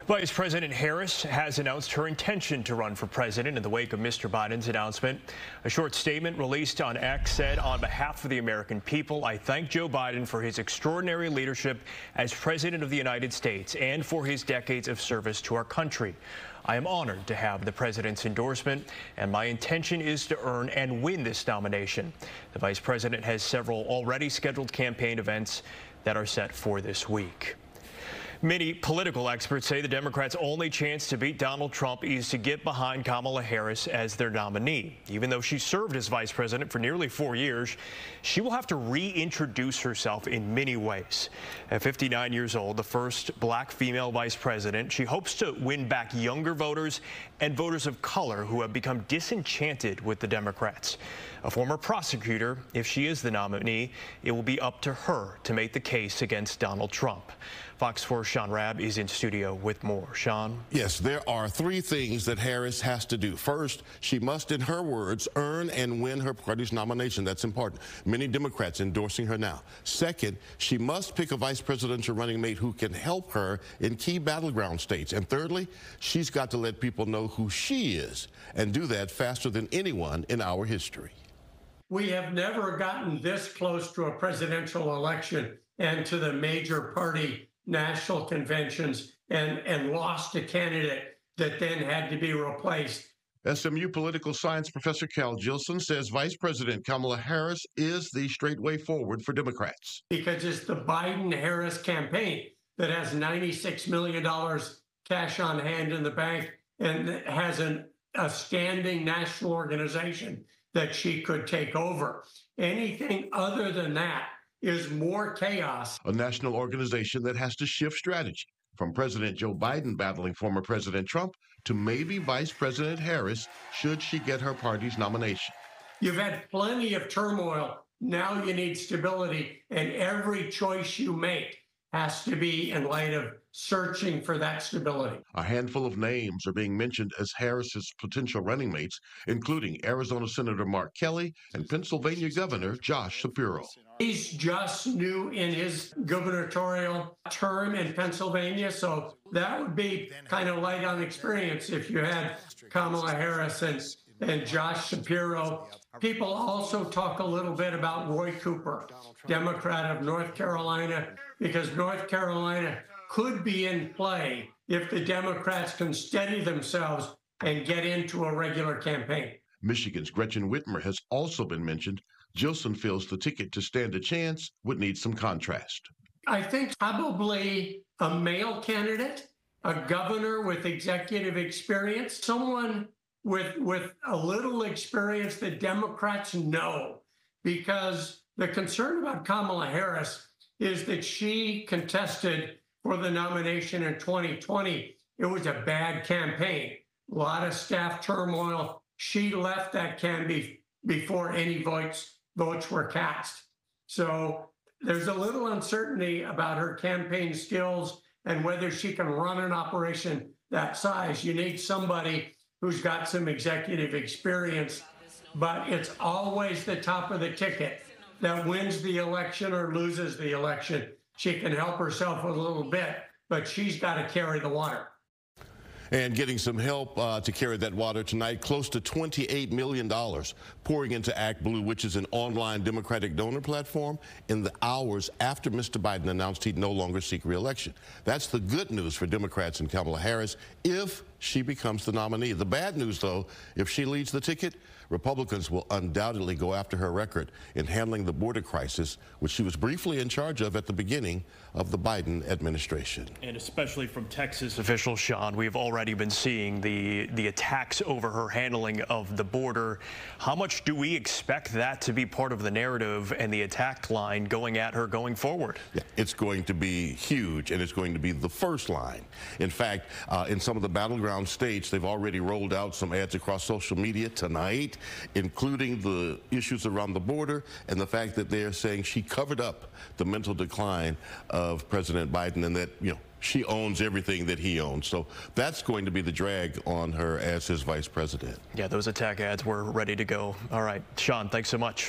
Vice President Harris has announced her intention to run for president in the wake of Mr. Biden's announcement. A short statement released on X said, "On behalf of the American people, I thank Joe Biden for his extraordinary leadership as President of the United States and for his decades of service to our country. I am honored to have the president's endorsement, and my intention is to earn and win this nomination." The vice president has several already scheduled campaign events that are set for this week. Many political experts say the Democrats' only chance to beat Donald Trump is to get behind Kamala Harris as their nominee. Even though she served as vice president for nearly 4 years, she will have to reintroduce herself in many ways. At 59 years old, the first black female vice president, she hopes to win back younger voters and voters of color who have become disenchanted with the Democrats. A former prosecutor, if she is the nominee, it will be up to her to make the case against Donald Trump. Fox 4's Shaun Rabb is in studio with more. Shaun? Yes, there are 3 things that Harris has to do. First, she must, in her words, earn and win her party's nomination. That's important. Many Democrats endorsing her now. Second, she must pick a vice presidential running mate who can help her in key battleground states. And thirdly, she's got to let people know who she is and do that faster than anyone in our history. We have never gotten this close to a presidential election and to the major party national conventions and lost a candidate that then had to be replaced. SMU political science professor Cal Jillson says Vice President Kamala Harris is the straight way forward for Democrats. Because it's the Biden-Harris campaign that has $96 million cash on hand in the bank and has a standing national organization that she could take over. Anything other than that is more chaos. A national organization that has to shift strategy from President Joe Biden battling former President Trump to maybe Vice President Harris should she get her party's nomination. You've had plenty of turmoil. Now you need stability, and every choice you make has to be in light of searching for that stability. A handful of names are being mentioned as Harris's potential running mates, including Arizona Senator Mark Kelly and Pennsylvania Governor Josh Shapiro. He's just new in his gubernatorial term in Pennsylvania, so that would be kind of light on experience if you had Kamala Harris and Josh Shapiro. People also talk a little bit about Roy Cooper, Democrat of North Carolina, because North Carolina could be in play if the Democrats can steady themselves and get into a regular campaign. Michigan's Gretchen Whitmer has also been mentioned. Jillson feels the ticket to stand a chance would need some contrast. I think probably a male candidate, a governor with executive experience, someone with a little experience that Democrats know, because the concern about Kamala Harris is that she contested for the nomination in 2020. It was a bad campaign, a lot of staff turmoil. She left that campaign before any votes were cast. So there's a little uncertainty about her campaign skills and whether she can run an operation that size. You need somebody who's got some executive experience, but it's always the top of the ticket that wins the election or loses the election. She can help herself a little bit, but she's got to carry the water. And getting some help to carry that water tonight, close to $28 million pouring into Act Blue, which is an online Democratic donor platform, in the hours after Mr. Biden announced he'd no longer seek re-election. That's the good news for Democrats and Kamala Harris if she becomes the nominee. The bad news, though, if she leads the ticket, Republicans will undoubtedly go after her record in handling the border crisis, which she was briefly in charge of at the beginning of the Biden administration. And especially from Texas officials, Shaun, we've already been seeing the attacks over her handling of the border. How much do we expect that to be part of the narrative and the attack line going at her going forward? Yeah, it's going to be huge, and it's going to be the first line. In fact, in some of the battleground states, they've already rolled out some ads across social media tonight, including the issues around the border and the fact that they're saying she covered up the mental decline of President Biden and that, she owns everything that he owns. So that's going to be the drag on her as his vice president. Yeah, those attack ads were ready to go. All right, Shaun, thanks so much.